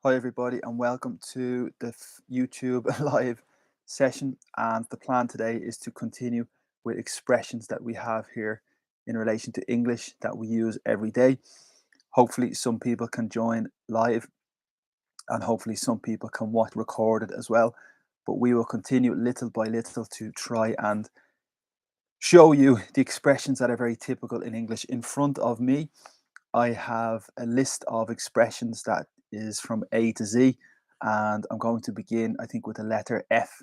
Hi, everybody, and welcome to the YouTube live session. And the plan today is to continue with expressions that we have here in relation to English that we use every day. Hopefully, some people can join live, and hopefully, some people can watch recorded as well. But we will continue little by little to try and show you the expressions that are very typical in English. In front of me, I have a list of expressions that is from A to Z, and I'm going to begin, I think, with the letter F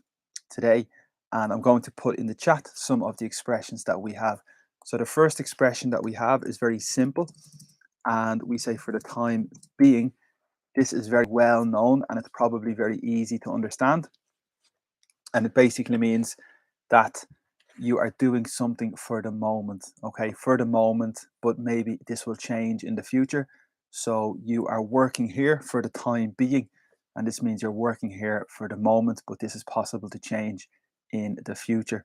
today. And I'm going to put in the chat some of the expressions that we have. So the first expression that we have is very simple, and we say for the time being. This is very well known and it's probably very easy to understand. And it basically means that you are doing something for the moment, okay, for the moment, but maybe this will change in the future. So you are working here for the time being, and this means you're working here for the moment, but this is possible to change in the future.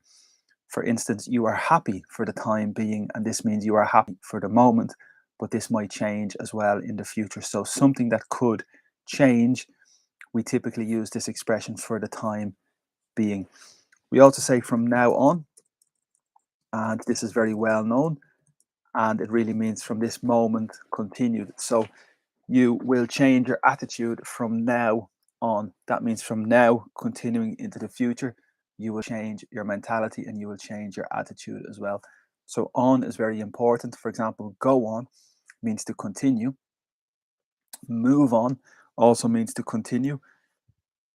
For instance, you are happy for the time being, and this means you are happy for the moment, but this might change as well in the future. So something that could change, we typically use this expression for the time being. We also say from now on, and this is very well known, and it really means from this moment continued. So you will change your attitude from now on. That means from now continuing into the future, you will change your mentality and you will change your attitude as well. So on is very important. For example, go on means to continue. Move on also means to continue.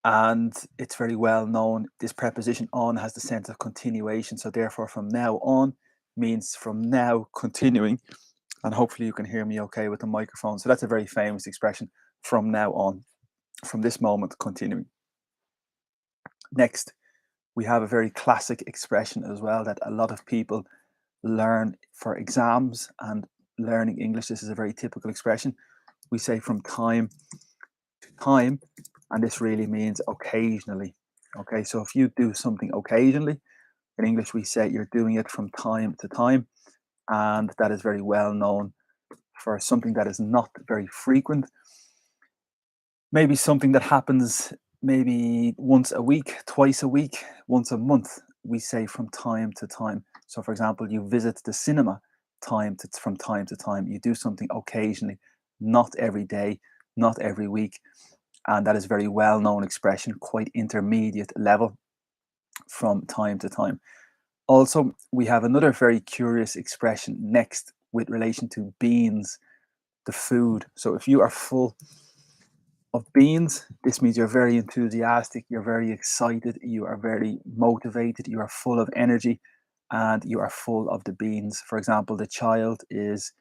And it's very well known. This preposition on has the sense of continuation. So therefore, from now on means from now continuing. And hopefully you can hear me okay with the microphone. So that's a very famous expression, from now on, from this moment continuing. Next, we have a very classic expression as well that a lot of people learn for exams and learning English. This is a very typical expression. We say from time to time, and this really means occasionally. Okay, so if you do something occasionally, in English we say you're doing it from time to time, and that is very well known for something that is not very frequent. Maybe something that happens maybe once a week, twice a week, once a month. We say from time to time. So, for example, you visit the cinema from time to time. You do something occasionally, not every day, not every week, and that is a very well known expression, quite intermediate level, from time to time. Also, we have another very curious expression next with relation to beans, the food. So if you are full of beans, this means you're very enthusiastic, you're very excited, you are very motivated, you are full of energy, and you are full of the beans. For example, the child is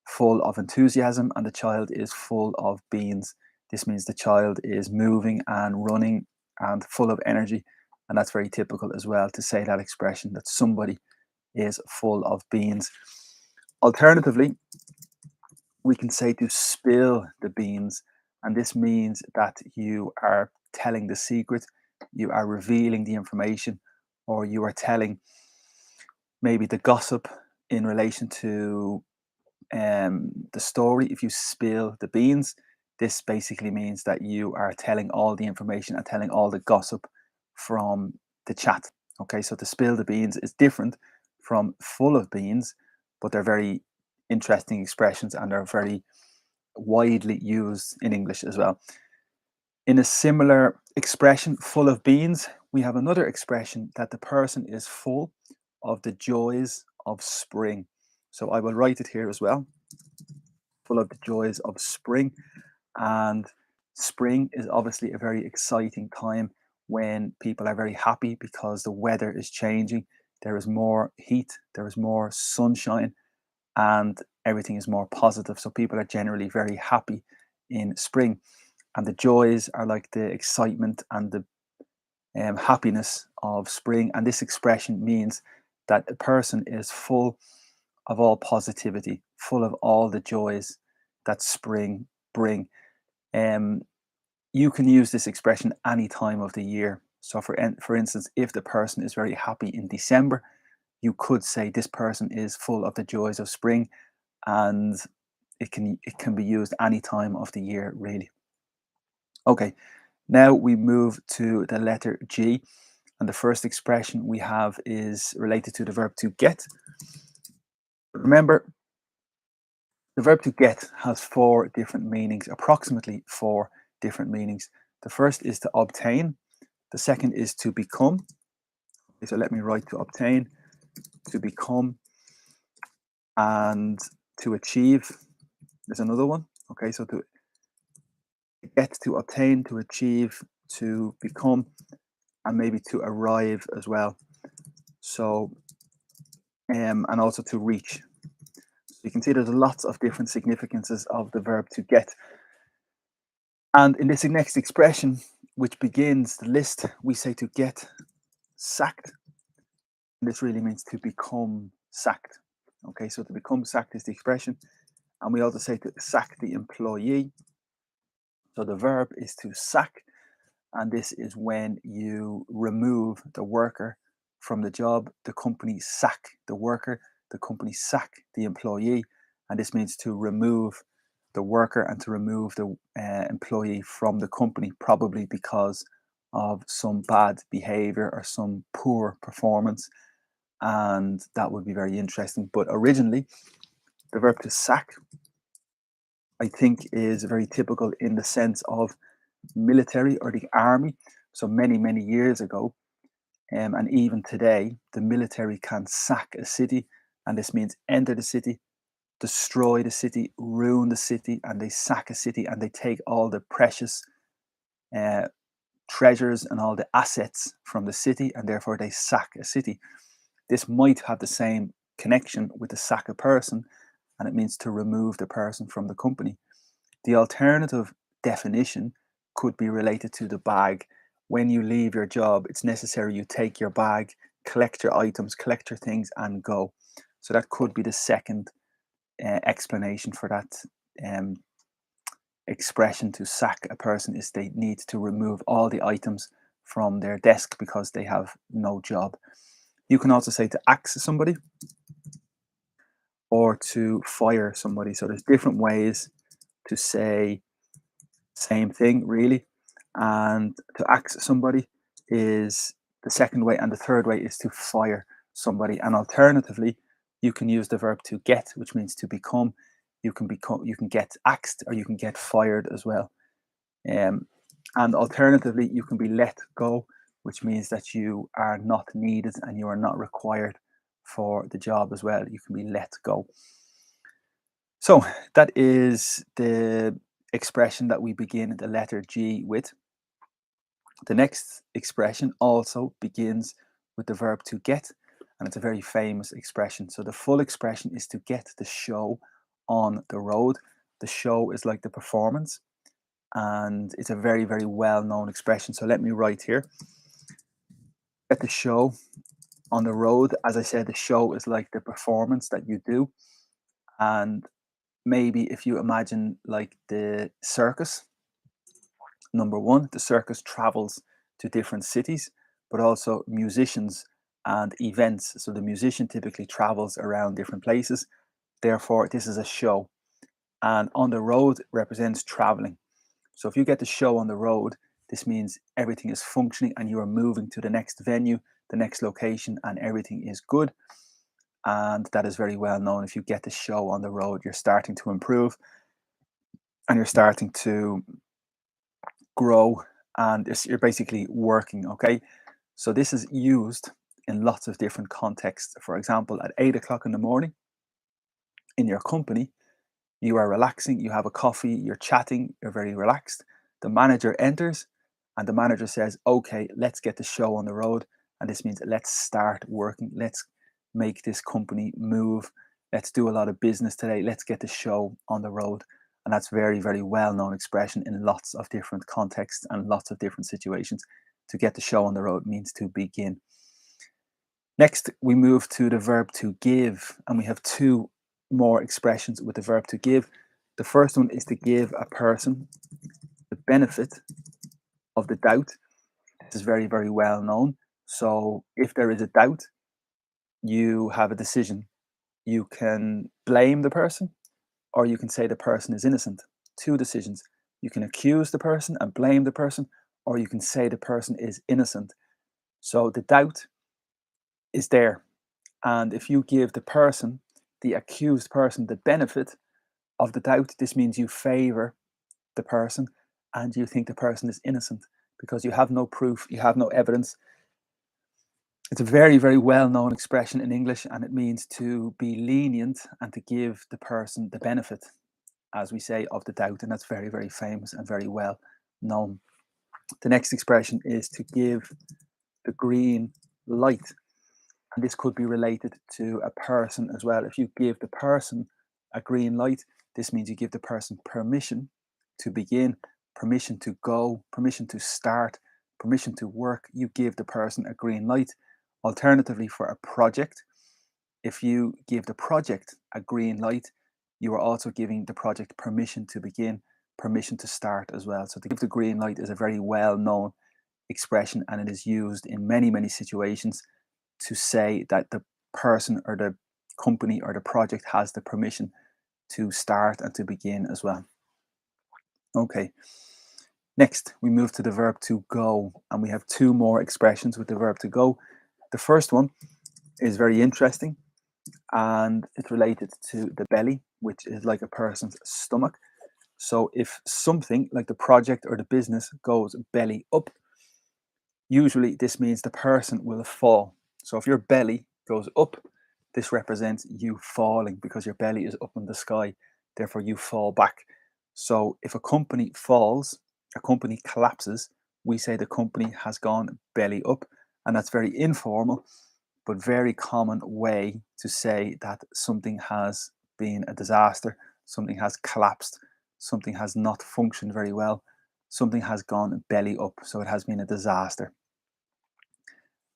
full of enthusiasm and the child is full of beans. This means the child is moving and running and full of energy. And that's very typical as well to say that expression, that somebody is full of beans. Alternatively, we can say to spill the beans, and this means that you are telling the secret, you are revealing the information, or you are telling maybe the gossip in relation to the story. If you spill the beans, this basically means that you are telling all the information and telling all the gossip from the chat. Okay, so to spill the beans is different from full of beans, but they're very interesting expressions and are very widely used in English as well. In a similar expression, full of beans, we have another expression that the person is full of the joys of spring. So I will write it here as well. Full of the joys of spring. And spring is obviously a very exciting time when people are very happy because the weather is changing. There is more heat, there is more sunshine, and everything is more positive. So people are generally very happy in spring. And the joys are like the excitement and the happiness of spring. And this expression means that a person is full of all positivity, full of all the joys that spring bring. Um, you can use this expression any time of the year. So, for instance, if the person is very happy in December, you could say this person is full of the joys of spring, and it can be used any time of the year, really. Okay, now we move to the letter G, and the first expression we have is related to the verb to get. Remember, the verb to get has four different meanings, approximately four different meanings. The first is to obtain, the second is to become. Okay, so let me write to obtain, to become, and to achieve. There's another one. Okay, so to get, to obtain, to achieve, to become, and maybe to arrive as well. So, and also to reach. So you can see there's lots of different significances of the verb to get. And in this next expression, which begins the list, we say to get sacked. And this really means to become sacked. Okay, so to become sacked is the expression. And we also say to sack the employee. So the verb is to sack, and this is when you remove the worker from the job. The company sack the worker, the company sack the employee, and this means to remove the worker and to remove the employee from the company, probably because of some bad behavior or some poor performance, and that would be very interesting. But originally, the verb to sack, I think, is very typical in the sense of military or the army. So many years ago, and even today, the military can sack a city, and this means enter the city, destroy the city, ruin the city, and they sack a city and they take all the precious uh, treasures and all the assets from the city, and therefore they sack a city. This might have the same connection with the sack a person, and it means to remove the person from the company. The alternative definition could be related to the bag. When you leave your job, it's necessary you take your bag, collect your items, collect your things, and go. So that could be the second explanation for that um, expression to sack a person, is they need to remove all the items from their desk because they have no job. You can also say to axe somebody or to fire somebody. So there's different ways to say same thing, really. And to axe somebody is the second way, and the third way is to fire somebody. And alternatively, you can use the verb to get, which means to become. You can get axed, or you can get fired as well. Um, and alternatively, you can be let go, which means that you are not needed and you are not required for the job as well. You can be let go. So that is the expression that we begin the letter G with. The next expression also begins with the verb to get, and it's a very famous expression. So the full expression is to get the show on the road. The show is like the performance, and it's a very well known expression. So let me write here: get the show on the road. As I said, the show is like the performance that you do. And maybe if you imagine like the circus, number one, the circus travels to different cities, but also musicians and events. So the musician typically travels around different places. Therefore, this is a show. And on the road represents traveling. So if you get the show on the road, this means everything is functioning and you are moving to the next venue, the next location, and everything is good. And that is very well known. If you get the show on the road, you're starting to improve and you're starting to grow, and you're basically working. Okay, so this is used in lots of different contexts. For example, at 8 o'clock in the morning in your company, you are relaxing, you have a coffee, you're chatting, you're very relaxed. The manager enters and the manager says, okay, let's get the show on the road. And this means let's start working, let's make this company move, let's do a lot of business today, let's get the show on the road. And that's very well known expression in lots of different contexts and lots of different situations. To get the show on the road means to begin. Next, we move to the verb to give, and we have two more expressions with the verb to give. The first one is to give a person the benefit of the doubt. This is very well known. So if there is a doubt, you have a decision. You can blame the person, or you can say the person is innocent. Two decisions. You can accuse the person and blame the person, or you can say the person is innocent. So the doubt is there. And if you give the person, the accused person, the benefit of the doubt, this means you favor the person and you think the person is innocent because you have no proof, you have no evidence. It's a very, very well known expression in English, and it means to be lenient and to give the person the benefit, as we say, of the doubt. And that's very, very famous and very well known. The next expression is to give the green light. And this could be related to a person as well. If you give the person a green light, this means you give the person permission to begin, permission to go, permission to start, permission to work. You give the person a green light. Alternatively, for a project, if you give the project a green light, you are also giving the project permission to begin, permission to start as well. So to give the green light is a very well known expression, and it is used in many, many situations to say that the person or the company or the project has the permission to start and to begin as well. Okay. Next, we move to the verb to go, and we have two more expressions with the verb to go. The first one is very interesting, and it's related to the belly, which is like a person's stomach. So if something like the project or the business goes belly up, usually this means the person will fall. So if your belly goes up, this represents you falling because your belly is up in the sky, therefore you fall back. So if a company falls, a company collapses, we say the company has gone belly up, and that's very informal but very common way to say that something has been a disaster, something has collapsed, something has not functioned very well, something has gone belly up, so it has been a disaster.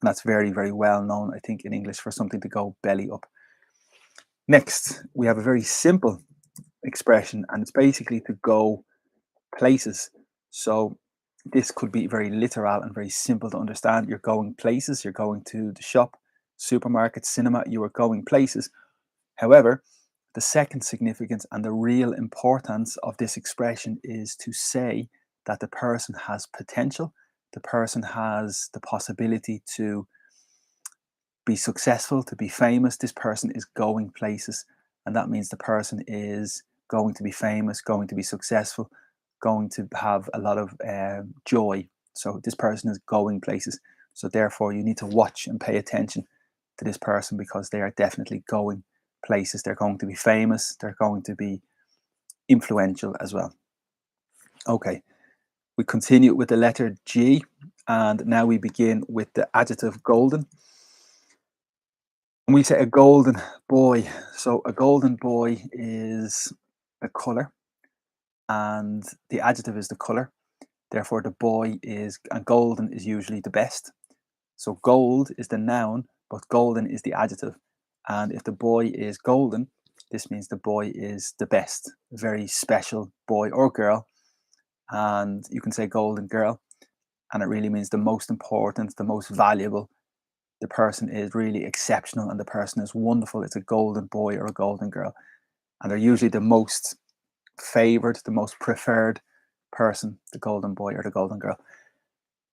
And that's very, very well known, I think, in English for something to go belly up. Next, we have a very simple expression, and it's basically to go places. So this could be very literal and very simple to understand. You're going places, you're going to the shop, supermarket, cinema, you are going places. However, the second significance and the real importance of this expression is to say that the person has potential, the person has the possibility to be successful, to be famous. This person is going places, and that means the person is going to be famous, going to be successful, going to have a lot of joy. So this person is going places. So therefore, you need to watch and pay attention to this person because they are definitely going places. They're going to be famous. They're going to be influential as well. Okay, we continue with the letter G, and now we begin with the adjective golden. And we say a golden boy. So a golden boy is a color, and the adjective is the color. Therefore, the boy is, and golden is usually the best. So gold is the noun, but golden is the adjective. And if the boy is golden, this means the boy is the best, a very special boy or girl. And you can say golden girl, and it really means the most important, the most valuable. The person is really exceptional and the person is wonderful. It's a golden boy or a golden girl. And they're usually the most favored, the most preferred person, the golden boy or the golden girl.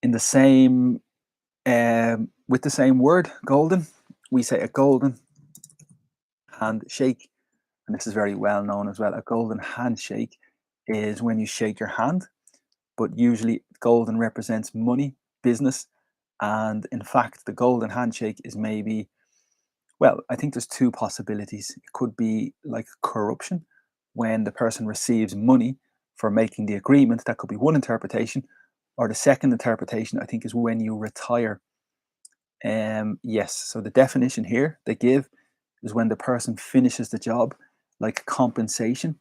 In the same, with the same word, golden, we say a golden handshake. And this is very well known as well. A golden handshake is when you shake your hand, but usually golden represents money, business. And in fact, the golden handshake is maybe, well, I think there's two possibilities. It could be like corruption when the person receives money for making the agreement. That could be one interpretation. Or the second interpretation, I think, is when you retire. Yes, so the definition here they give is when the person finishes the job, like compensation.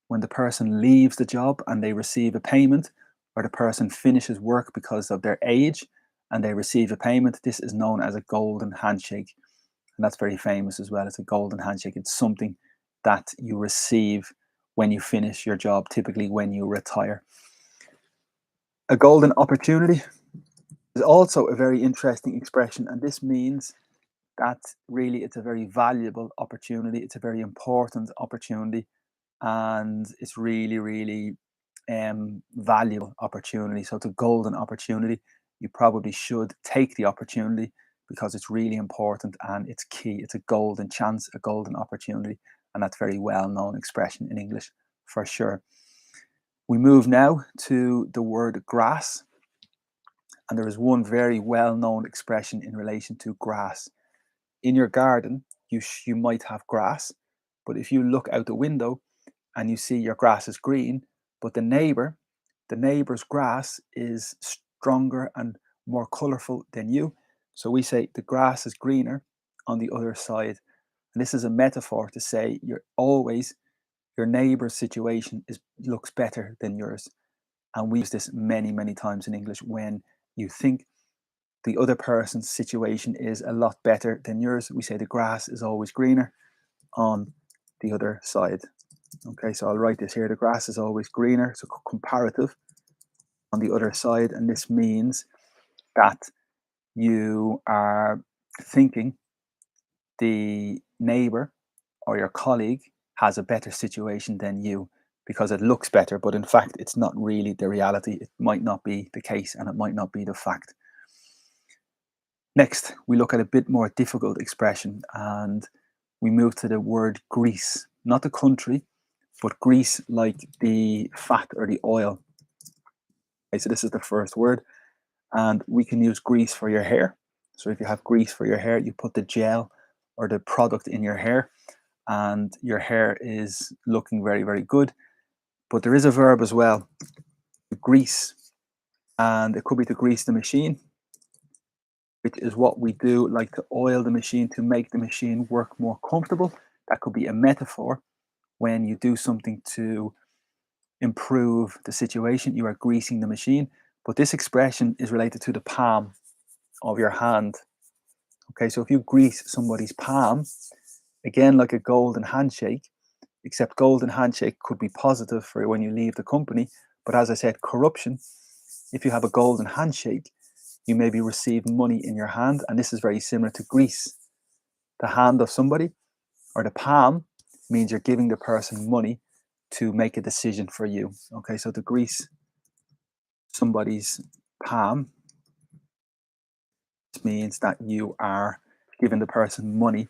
When the person leaves the job and they receive a payment, or the person finishes work because of their age and they receive a payment, this is known as a golden handshake. And that's very famous as well. It's a golden handshake. It's something that you receive when you finish your job, typically when you retire. A golden opportunity is also a very interesting expression, and this means that really it's a very valuable opportunity. It's a very important opportunity, and it's really, really valuable opportunity. So it's a golden opportunity. You probably should take the opportunity because it's really important and it's key. It's a golden chance, a golden opportunity, and that's a very well known expression in English for sure. We move now to the word grass, and there is one very well known expression in relation to grass. In your garden, you might have grass, but if you look out the window and you see your grass is green, but the neighbor's grass is stronger and more colorful than you. So we say the grass is greener on the other side. And this is a metaphor to say your neighbor's situation looks better than yours. And we use this many, many times in English when you think the other person's situation is a lot better than yours. We say the grass is always greener on the other side. Okay, so I'll write this here. The grass is always greener. So comparative on the other side. And this means that you are thinking the neighbor or your colleague has a better situation than you because it looks better, but in fact, it's not really the reality. It might not be the case and it might not be the fact. Next, we look at a bit more difficult expression and we move to the word grease, not the country, but grease like the fat or the oil. Okay, so this is the first word, and we can use grease for your hair. So if you have grease for your hair, you put the gel or the product in your hair, and your hair is looking very, very good. But there is a verb as well, to grease, and it could be to grease the machine, which is what we do, like to oil the machine to make the machine work more comfortable. That could be a metaphor when you do something to improve the situation, you are greasing the machine. But this expression is related to the palm of your hand. Okay, so if you grease somebody's palm, again, like a golden handshake, except golden handshake could be positive for when you leave the company. But as I said, corruption, if you have a golden handshake, you maybe receive money in your hand. And this is very similar to grease. The hand of somebody or the palm means you're giving the person money to make a decision for you. Okay, so to grease somebody's palm means that you are giving the person money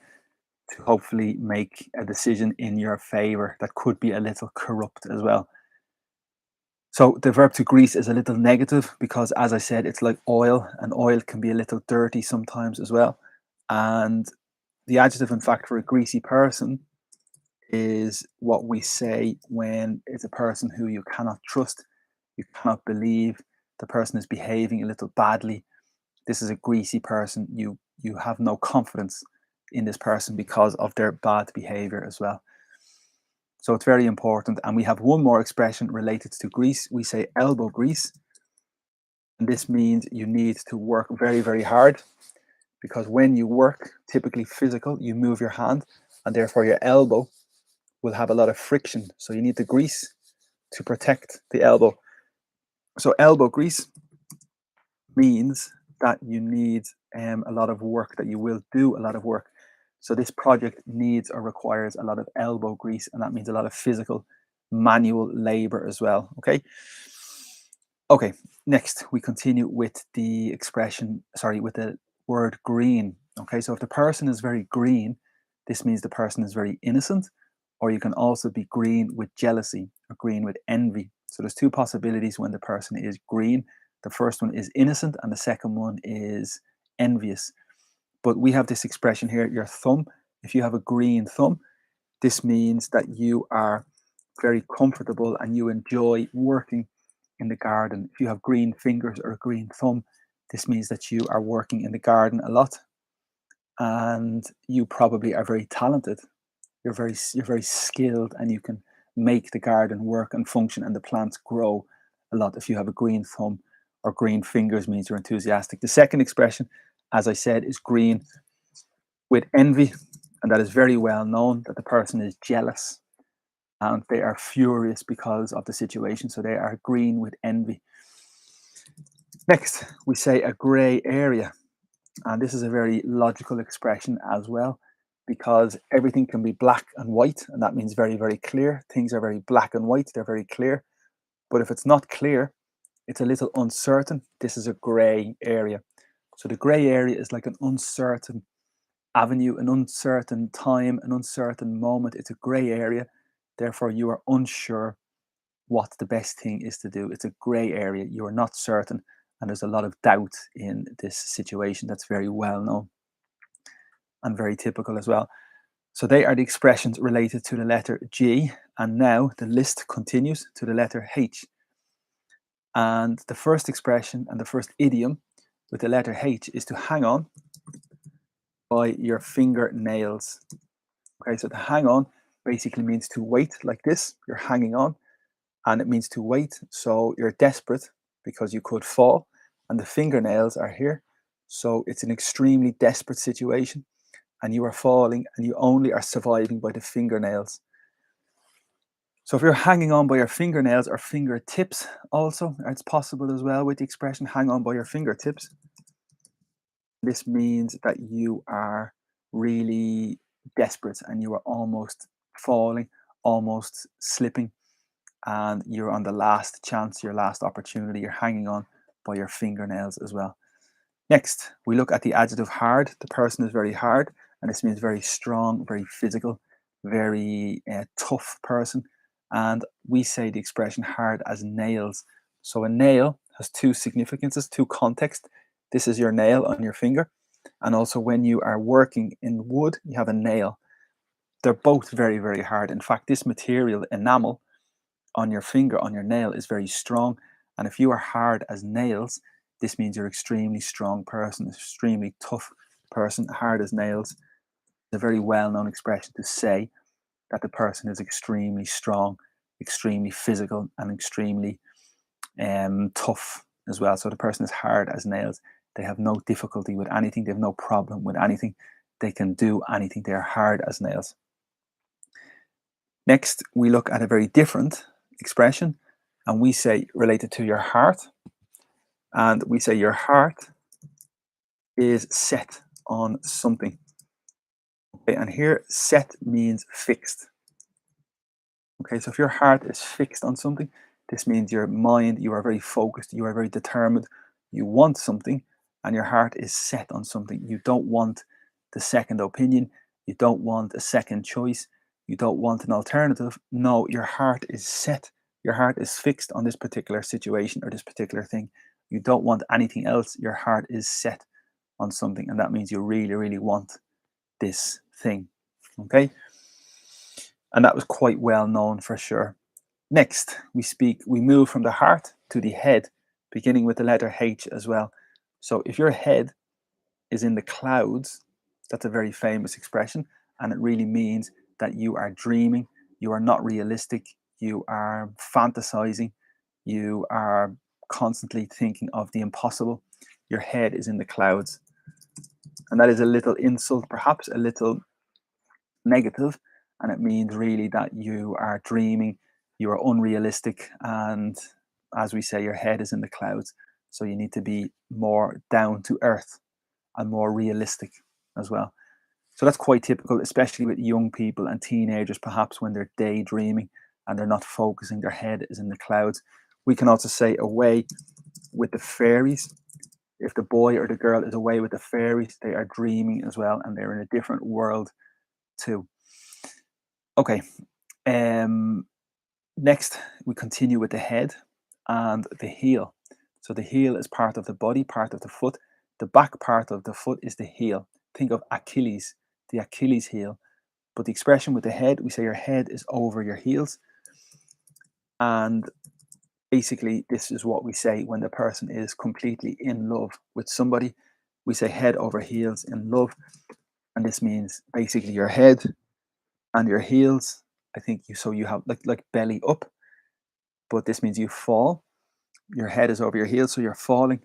to hopefully make a decision in your favor that could be a little corrupt as well. So the verb to grease is a little negative because, as I said, it's like oil, and oil can be a little dirty sometimes as well. And the adjective, in fact, for a greasy person is what we say when it's a person who you cannot trust, you cannot believe, the person is behaving a little badly. This is a greasy person. You have no confidence in this person because of their bad behavior as well. So it's very important. And we have one more expression related to grease. We say elbow grease. And this means you need to work very, very hard because when you work, typically physical, you move your hand and therefore your elbow will have a lot of friction. So you need the grease to protect the elbow. So elbow grease means that you need a lot of work, that you will do a lot of work. So this project needs or requires a lot of elbow grease, and that means a lot of physical manual labor as well. Okay, next we continue with the expression, with the word green. Okay, so if the person is very green, this means the person is very innocent, or you can also be green with jealousy or green with envy. So there's two possibilities when the person is green. The first one is innocent and the second one is envious. But we have this expression here, your thumb. If you have a green thumb, this means that you are very comfortable and you enjoy working in the garden. If you have green fingers or a green thumb, this means that you are working in the garden a lot and you probably are very talented. You're very skilled and you can make the garden work and function and the plants grow a lot. If you have a green thumb or green fingers, means you're enthusiastic. The second expression, as I said, is green with envy, and that is very well known that the person is jealous and they are furious because of the situation. So they are green with envy. Next, we say a gray area. And this is a very logical expression as well, because everything can be black and white, and that means very, very clear. Things are very black and white, they're very clear. But if it's not clear, it's a little uncertain, this is a gray area. So the gray area is like an uncertain avenue, an uncertain time, an uncertain moment. It's a gray area. Therefore, you are unsure what the best thing is to do. It's a gray area. You are not certain. And there's a lot of doubt in this situation. That's very well known and very typical as well. So they are the expressions related to the letter G. And now the list continues to the letter H. And the first expression and the first idiom with the letter H is to hang on by your fingernails. Okay, so to hang on basically means to wait like this. You're hanging on, and it means to wait. So you're desperate because you could fall, and the fingernails are here. So it's an extremely desperate situation, and you are falling, and you only are surviving by the fingernails. So if you're hanging on by your fingernails or fingertips, also, it's possible as well with the expression hang on by your fingertips. This means that you are really desperate and you are almost falling, almost slipping, and you're on the last chance, your last opportunity. You're hanging on by your fingernails as well. Next, we look at the adjective hard. The person is very hard, and this means very strong, very physical, very tough person. And we say the expression hard as nails. So a nail has two significances, two contexts. This is your nail on your finger. And also when you are working in wood, you have a nail. They're both very, very hard. In fact, this material, enamel, on your finger, on your nail, is very strong. And if you are hard as nails, this means you're extremely strong person, extremely tough person, hard as nails. It's a very well-known expression to say that the person is extremely strong, extremely physical, and extremely tough as well. So the person is hard as nails. They have no difficulty with anything. They have no problem with anything. They can do anything. They are hard as nails. Next, we look at a very different expression, and we say related to your heart. And we say your heart is set on something. Okay, and here set means fixed. Okay, so if your heart is fixed on something, this means your mind, you are very focused, you are very determined, you want something, and your heart is set on something. You don't want the second opinion, you don't want a second choice, you don't want an alternative. No, your heart is set, your heart is fixed on this particular situation or this particular thing. You don't want anything else, your heart is set on something, and that means you really, really want this thing. Okay, and that was quite well known for sure. Next, we move from the heart to the head, beginning with the letter H as well. So if your head is in the clouds, that's a very famous expression, and it really means that you are dreaming, you are not realistic, you are fantasizing, you are constantly thinking of the impossible. Your head is in the clouds. And that is a little insult, perhaps a little negative, and it means really that you are dreaming, you are unrealistic, and as we say, your head is in the clouds. So you need to be more down to earth and more realistic as well. So that's quite typical, especially with young people and teenagers, perhaps when they're daydreaming and they're not focusing, their head is in the clouds. We can also say away with the fairies. If the boy or the girl is away with the fairies, they are dreaming as well, and they're in a different world too. Okay. Next, we continue with the head and the heel. So the heel is part of the body, part of the foot. The back part of the foot is the heel. Think of Achilles, the Achilles heel. But the expression with the head, we say your head is over your heels. And basically, this is what we say when the person is completely in love with somebody. We say head over heels in love. And this means basically your head and your heels. I think you have like belly up, but this means you fall. Your head is over your heels, so you're falling,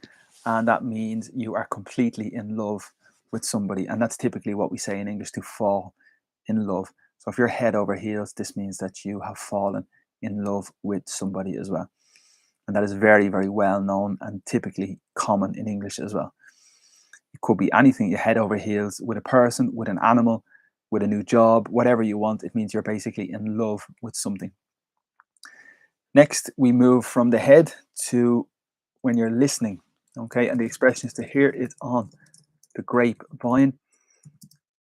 and that means you are completely in love with somebody. And that's typically what we say in English, to fall in love. So if you're head over heels, this means that you have fallen in love with somebody as well. And that is very, very well known and typically common in English as well. It could be anything, you head over heels with a person, with an animal, with a new job, whatever you want. It means you're basically in love with something. Next, we move from the head to when you're listening. Okay, and the expression is to hear it on the grapevine.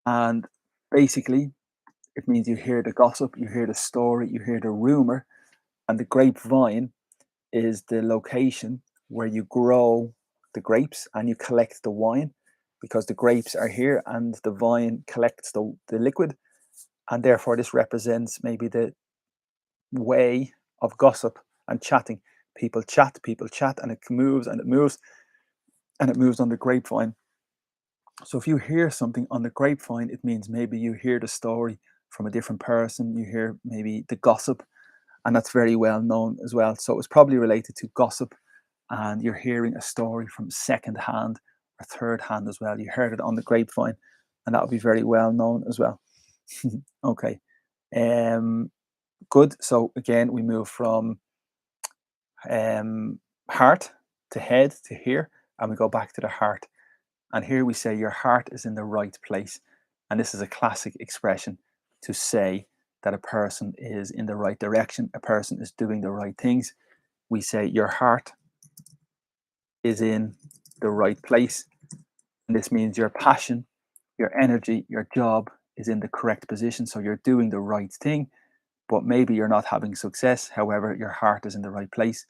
And basically, it means you hear the gossip, you hear the story, you hear the rumor. And the grapevine is the location where you grow the grapes and you collect the wine, because the grapes are here and the vine collects the liquid. And therefore, this represents maybe the way of gossip and chatting. People chat, and it moves and it moves and it moves on the grapevine. So if you hear something on the grapevine, it means maybe you hear the story from a different person, you hear maybe the gossip, and that's very well known as well. So it's probably related to gossip, and you're hearing a story from second hand or third hand as well. You heard it on the grapevine, and that would be very well known as well. Okay, um, good. So again, we move from heart to head to here, and we go back to the heart. And here we say your heart is in the right place. And this is a classic expression to say that a person is in the right direction, a person is doing the right things. We say your heart is in the right place. And this means your passion, your energy, your job is in the correct position. So you're doing the right thing, but maybe you're not having success. However, your heart is in the right place.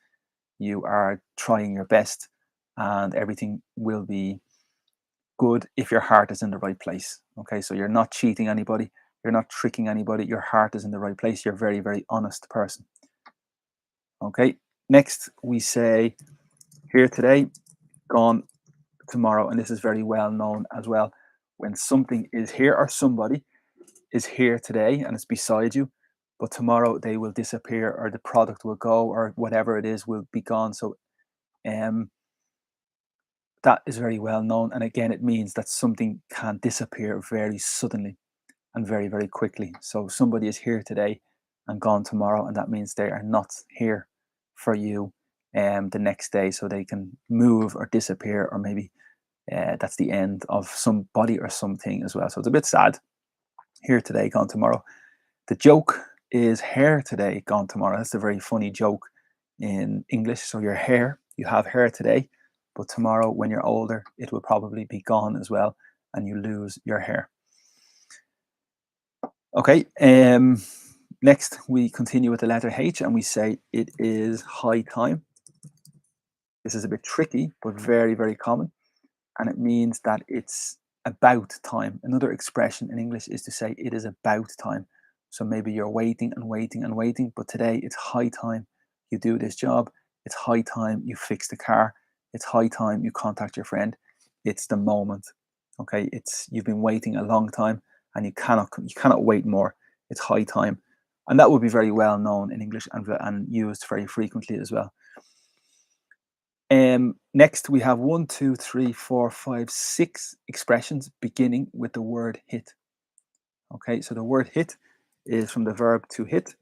You are trying your best, and everything will be good if your heart is in the right place. Okay, so you're not cheating anybody, you're not tricking anybody, your heart is in the right place, you're a very, very honest person. Okay, next we say here today, gone tomorrow, and this is very well known as well. When something is here or somebody is here today and it's beside you, but tomorrow they will disappear, or the product will go, or whatever it is will be gone. So um that is very well known, and again it means that something can disappear very suddenly and very, very quickly. So somebody is here today and gone tomorrow, and that means they are not here for you the next day. So they can move or disappear, or maybe that's the end of somebody or something as well. So it's a bit sad. Here today, gone tomorrow. The joke is hair today, gone tomorrow. That's a very funny joke in English. So your hair, you have hair today, but tomorrow when you're older, it will probably be gone as well, and you lose your hair. Okay, next we continue with the letter H, and we say it is high time. This is a bit tricky, but very, very common. And it means that it's about time. Another expression in English is to say it is about time. So maybe you're waiting and waiting and waiting, but today it's high time you do this job. It's high time you fix the car. It's high time you contact your friend. It's the moment. Okay, it's you've been waiting a long time, and you cannot wait more. It's high time, and that would be very well known in English, and used very frequently as well. Next, we have one, two, three, four, five, six expressions beginning with the word hit. Okay, so the word hit is from the verb to hit,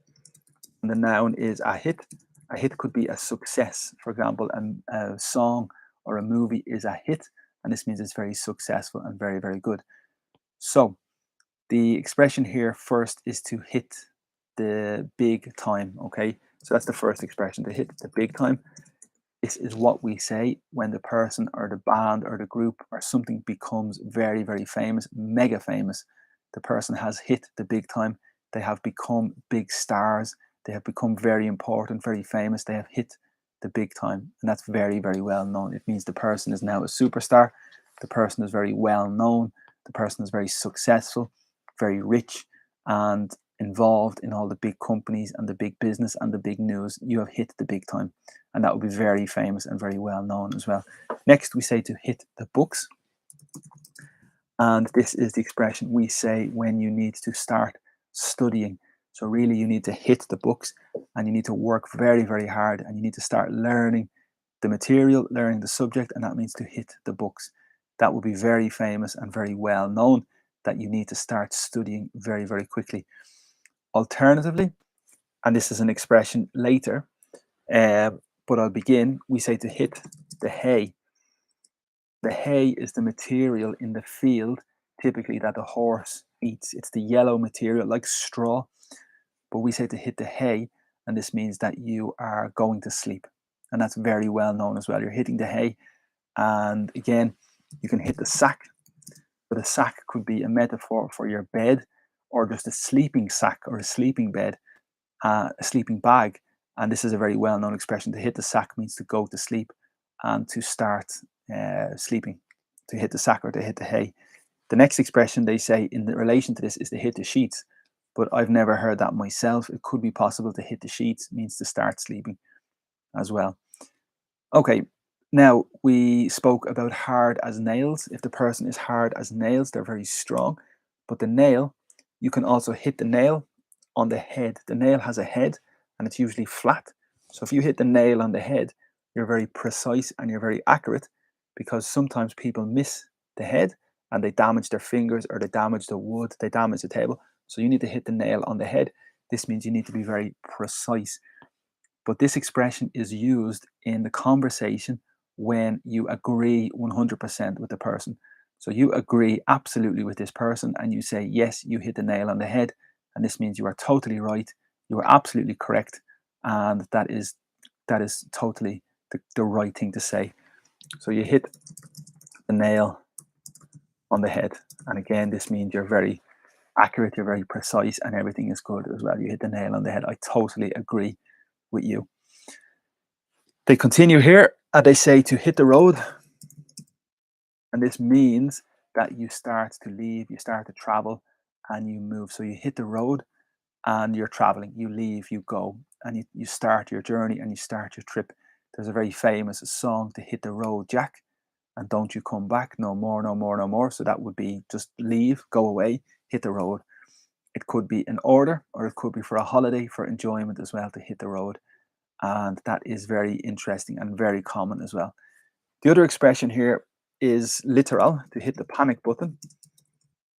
and the noun is a hit. A hit could be a success. For example, a song or a movie is a hit, and this means it's very successful and very, very good. So the expression here first is to hit the big time. Okay, so that's the first expression, to hit the big time. This is what we say when the person or the band or the group or something becomes very, very famous, mega famous. The person has hit the big time. They have become big stars. They have become very important, very famous. They have hit the big time. And that's very, very well known. It means the person is now a superstar. The person is very well known. The person is very successful, very rich, and involved in all the big companies and the big business and the big news. You have hit the big time, and that would be very famous and very well known as well. Next, we say to hit the books, and this is the expression we say when you need to start studying. So really, you need to hit the books, and you need to work very, very hard, and you need to start learning the material, learning the subject, and that means to hit the books. That will be very famous and very well known, that you need to start studying very, very quickly. Alternatively, and this is an expression later, uh, but I'll begin, we say to hit the hay. The hay is the material in the field, typically that the horse eats. It's the yellow material, like straw, but we say to hit the hay, and this means that you are going to sleep. And that's very well known as well. You're hitting the hay, and again, you can hit the sack, but a sack could be a metaphor for your bed, or just a sleeping sack or a sleeping bed, a sleeping bag. And this is a very well known expression. To hit the sack means to go to sleep and to start sleeping, to hit the sack or to hit the hay. The next expression they say in relation to this is to hit the sheets, but I've never heard that myself. It could be possible. To hit the sheets means to start sleeping as well. Okay, now we spoke about hard as nails. If the person is hard as nails, they're very strong. But the nail, you can also hit the nail on the head. The nail has a head and it's usually flat. So if you hit the nail on the head, you're very precise and you're very accurate, because sometimes people miss the head and they damage their fingers, or they damage the wood, they damage the table. So you need to hit the nail on the head. This means you need to be very precise. But this expression is used in the conversation when you agree 100% with the person. So you agree absolutely with this person and you say, yes, you hit the nail on the head. And this means you are totally right. You are absolutely correct. And that is totally the right thing to say. So you hit the nail on the head. And again, this means you're very accurate, you're very precise, and everything is good as well. You hit the nail on the head. I totally agree with you. They continue here and they say to hit the road. And this means that you start to leave, you start to travel, and you move. So you hit the road and you're traveling, you leave, you go, and you start your journey and you start your trip. There's a very famous song, to hit the road, Jack, and don't you come back, no more, no more, no more. So that would be just leave, go away, hit the road. It could be an order, or it could be for a holiday, for enjoyment as well, to hit the road. And that is very interesting and very common as well. The other expression here is literal, to hit the panic button.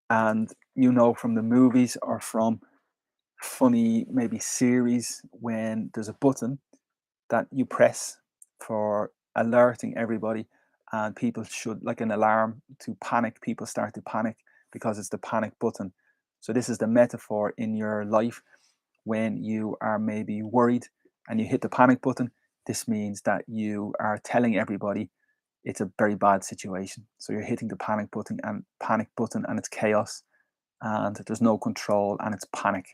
And you know from the movies or from funny maybe series, when there's a button that you press for alerting everybody, and people should, like an alarm to panic, people start to panic because it's the panic button. So this is the metaphor in your life when you are maybe worried and you hit the panic button. This means that you are telling everybody it's a very bad situation. So you're hitting the panic button and it's chaos and there's no control and it's panic,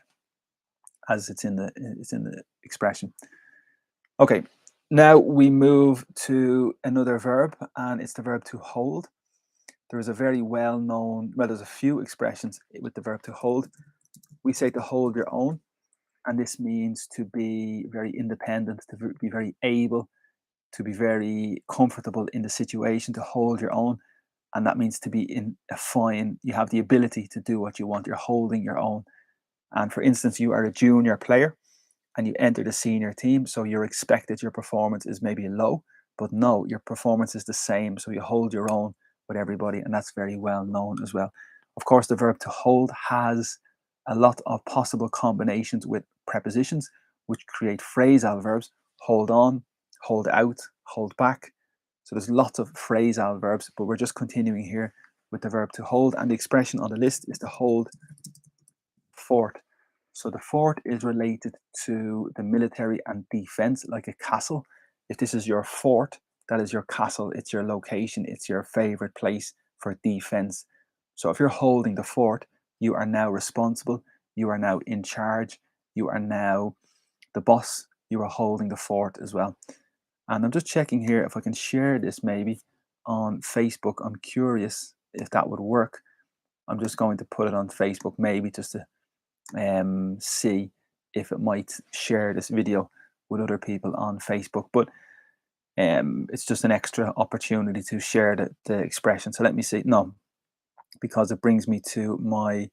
as it's in the expression. Okay, now we move to another verb, and it's the verb to hold. There is a very well known, well, there's a few expressions with the verb to hold. We say to hold your own, and this means to be very independent, to be very able, to be very comfortable in the situation, to hold your own. And that means to be in a fine, you have the ability to do what you want, you're holding your own. And for instance, you are a junior player and you enter the senior team, so you're expected, your performance is maybe low, but no, your performance is the same. So you hold your own with everybody, and that's very well known as well. Of course, the verb to hold has a lot of possible combinations with prepositions, which create phrasal verbs: hold on, hold out, hold back. So there's lots of phrasal verbs, but we're just continuing here with the verb to hold. And the expression on the list is to hold fort. So the fort is related to the military and defense, like a castle. If this is your fort, that is your castle, it's your location, it's your favorite place for defense. So if you're holding the fort, you are now responsible, you are now in charge, you are now the boss, you are holding the fort as well. And I'm just checking here if I can share this maybe on Facebook. I'm curious if that would work. I'm just going to put it on Facebook, maybe just to see if it might share this video with other people on Facebook. But it's just an extra opportunity to share the expression. So let me see. No, because it brings me to my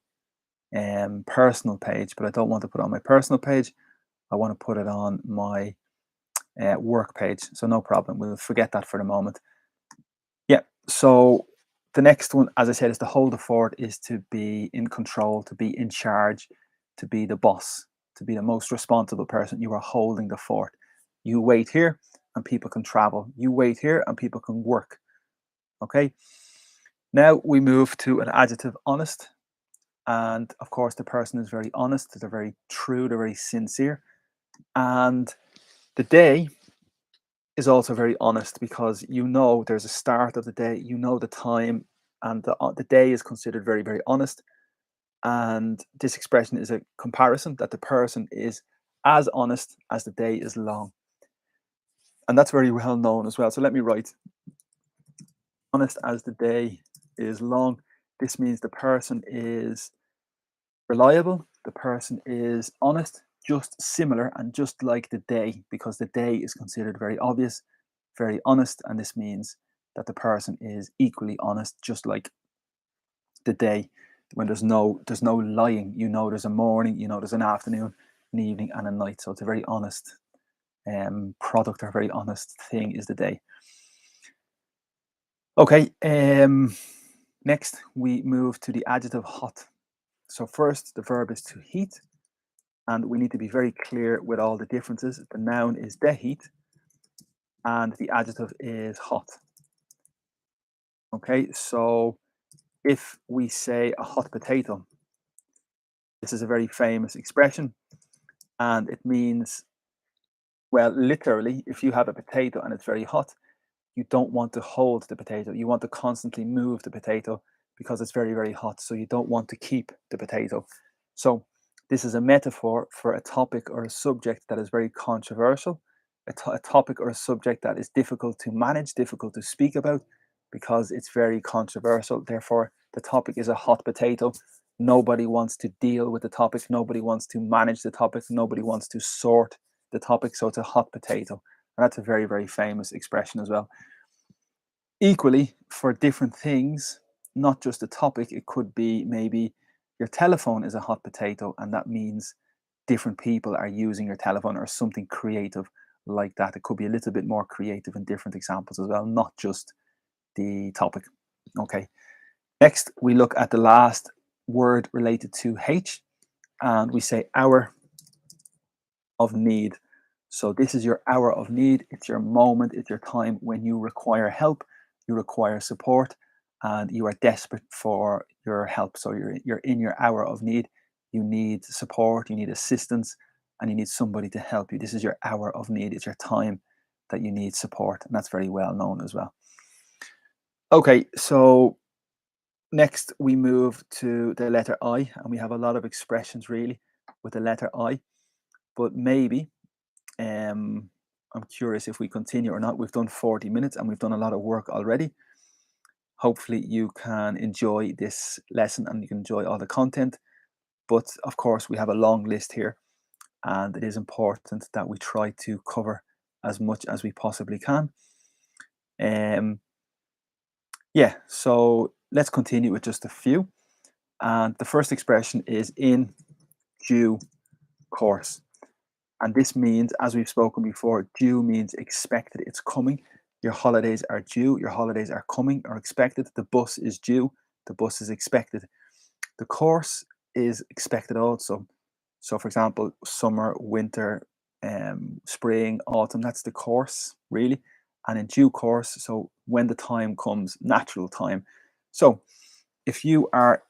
personal page, but I don't want to put it on my personal page. I want to put it on my work page. So no problem. We'll forget that for the moment. Yeah. So the next one, as I said, is to hold the fort, is to be in control, to be in charge, to be the boss, to be the most responsible person. You are holding the fort. You wait here and people can travel. You wait here and people can work. Okay. Now we move to an adjective, honest. And of course, the person is very honest. They're very true. They're very sincere. And the day is also very honest because you know there's a start of the day, you know the time, and the day is considered very, very honest. And this expression is a comparison that the person is as honest as the day is long. And that's very well known as well. So let me write honest as the day is long. This means the person is reliable, the person is honest, just similar and just like the day, because the day is considered very obvious, very honest, and this means that the person is equally honest, just like the day. When there's no lying, you know there's a morning, you know there's an afternoon, an evening, and a night. So it's a very honest product or very honest thing is the day. Okay, next we move to the adjective hot. So first the verb is to heat, and we need to be very clear with all the differences. The noun is the heat, and the adjective is hot. Okay, so if we say a hot potato, this is a very famous expression, and it means, well, literally, if you have a potato and it's very hot, you don't want to hold the potato. You want to constantly move the potato because it's very, very hot. So you don't want to keep the potato. So this is a metaphor for a topic or a subject that is very controversial, a topic or a subject that is difficult to manage, difficult to speak about because it's very controversial. Therefore, the topic is a hot potato. Nobody wants to deal with the topic. Nobody wants to manage the topic. Nobody wants to sort the topic. So it's a hot potato. And that's a very, very famous expression as well. Equally, for different things, not just a topic, it could be maybe your telephone is a hot potato, and that means different people are using your telephone or something creative like that. It could be a little bit more creative in different examples as well, not just the topic. Okay. Next, we look at the last word related to H, and we say hour of need. So this is your hour of need. It's your moment. It's your time when you require help, you require support, and you are desperate for your help. So you're in your hour of need. You need support. You need assistance, and you need somebody to help you. This is your hour of need. It's your time that you need support, and that's very well known as well. Okay, so next we move to the letter I, and we have a lot of expressions really with the letter I, but maybe I'm curious if we continue or not. We've done 40 minutes and we've done a lot of work already. Hopefully you can enjoy this lesson and you can enjoy all the content. But of course, we have a long list here, and it is important that we try to cover as much as we possibly can. Yeah, so let's continue with just a few. And the first expression is in due course. And this means, as we've spoken before, due means expected, it's coming. Your holidays are due, your holidays are coming or expected. The bus is due, the bus is expected. The course is expected also. So, for example, summer, winter, spring, autumn, that's the course, really. And in due course, so when the time comes, natural time. So, if you are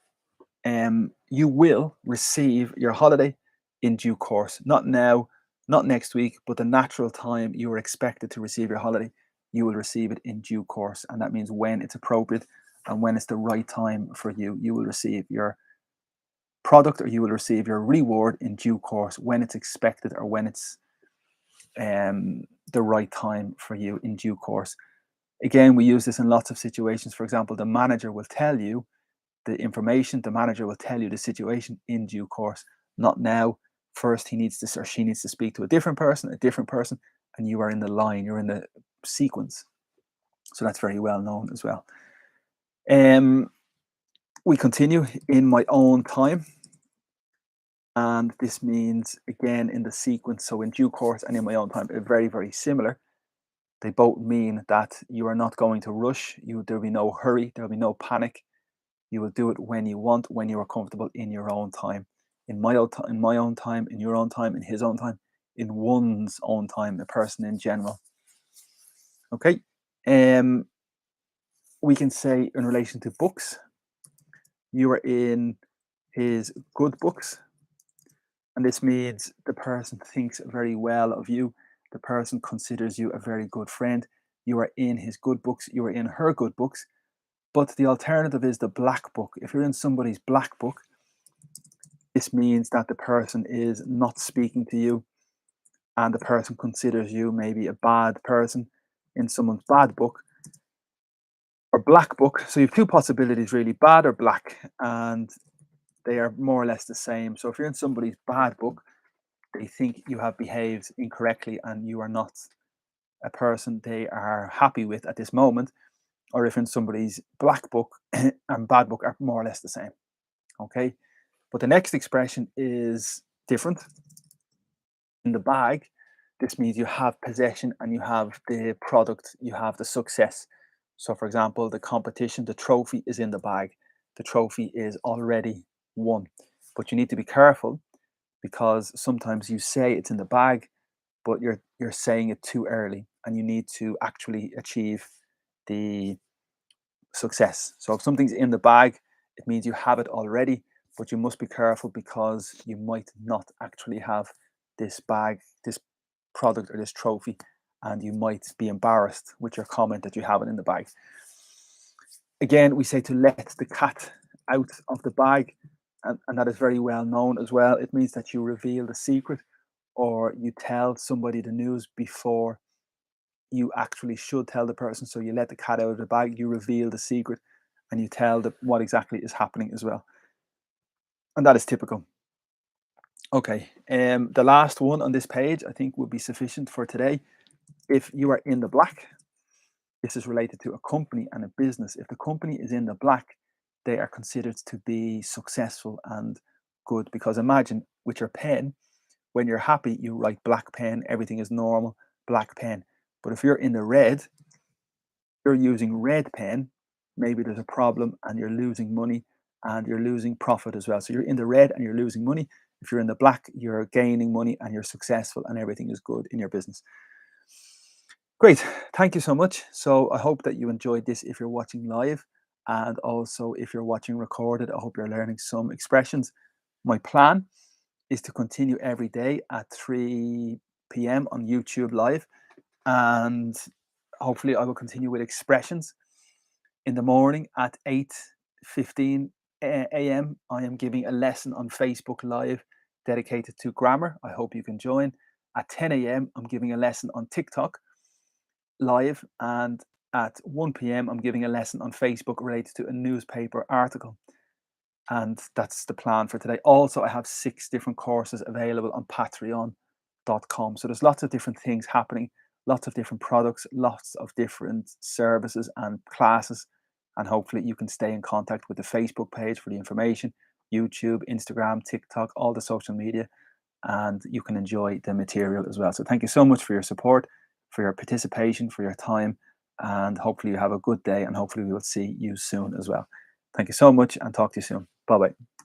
you will receive your holiday in due course. Not now, not next week, but the natural time you are expected to receive your holiday, you will receive it in due course. And that means when it's appropriate and when it's the right time for you, you will receive your product or you will receive your reward in due course when it's expected or when it's the right time for you in due course. Again, we use this in lots of situations. For example, the manager will tell you the information, the manager will tell you the situation in due course, not now. First, he needs to or she needs to speak to a different person, and you are in the line, you're in the sequence. So that's very well known as well. Um, we continue in my own time, and this means again in the sequence. So in due course and in my own time, very, very similar. They both mean that you are not going to rush. There'll be no hurry. There'll be no panic. You will do it when you want, when you are comfortable in your own time. In my own time, in your own time, in his own time, in one's own time, a person in general. Okay. We can say in relation to books, you are in his good books. And this means the person thinks very well of you. The person considers you a very good friend. You are in his good books. You are in her good books. But the alternative is the black book. If you're in somebody's black book, this means that the person is not speaking to you and the person considers you maybe a bad person in someone's bad book or black book. So you have two possibilities really, bad or black, and they are more or less the same. So if you're in somebody's bad book, they think you have behaved incorrectly and you are not a person they are happy with at this moment. Or if in somebody's black book and bad book are more or less the same. Okay. But the next expression is different. In the bag, this means you have possession and you have the product, you have the success. So, for example, the competition, the trophy is in the bag. The trophy is already won. But you need to be careful because sometimes you say it's in the bag, but you're saying it too early, and you need to actually achieve the success. So if something's in the bag, it means you have it already, but you must be careful because you might not actually have this bag, this product, or this trophy, and you might be embarrassed with your comment that you have it in the bag. Again, we say to let the cat out of the bag, and that is very well known as well. It means that you reveal the secret or you tell somebody the news before you actually should tell the person. So you let the cat out of the bag, you reveal the secret, and you tell what exactly is happening as well. And that is typical. Okay, the last one on this page I think would be sufficient for today. If you are in the black, this is related to a company and a business. If the company is in the black, they are considered to be successful and good, because imagine with your pen, when you're happy, you write black pen, everything is normal, black pen. But if you're in the red, you're using red pen, maybe there's a problem and you're losing money and you're losing profit as well. So you're in the red and you're losing money. If you're in the black, you're gaining money and you're successful and everything is good in your business. Great. Thank you so much. So I hope that you enjoyed this if you're watching live, and also if you're watching recorded, I hope you're learning some expressions. My plan is to continue every day at 3 p.m. on YouTube live, and hopefully I will continue with expressions. In the morning at 8:15 a.m. I am giving a lesson on Facebook live dedicated to grammar. I hope you can join. At 10 a.m. I'm giving a lesson on TikTok live, and at 1 p.m. I'm giving a lesson on Facebook related to a newspaper article. And that's the plan for today. Also, I have 6 different courses available on patreon.com. So there's lots of different things happening, lots of different products, lots of different services and classes. And hopefully you can stay in contact with the Facebook page for the information, YouTube, Instagram, TikTok, all the social media, and you can enjoy the material as well. So thank you so much for your support, for your participation, for your time, and hopefully you have a good day, and hopefully we will see you soon as well. Thank you so much, and talk to you soon. Bye bye.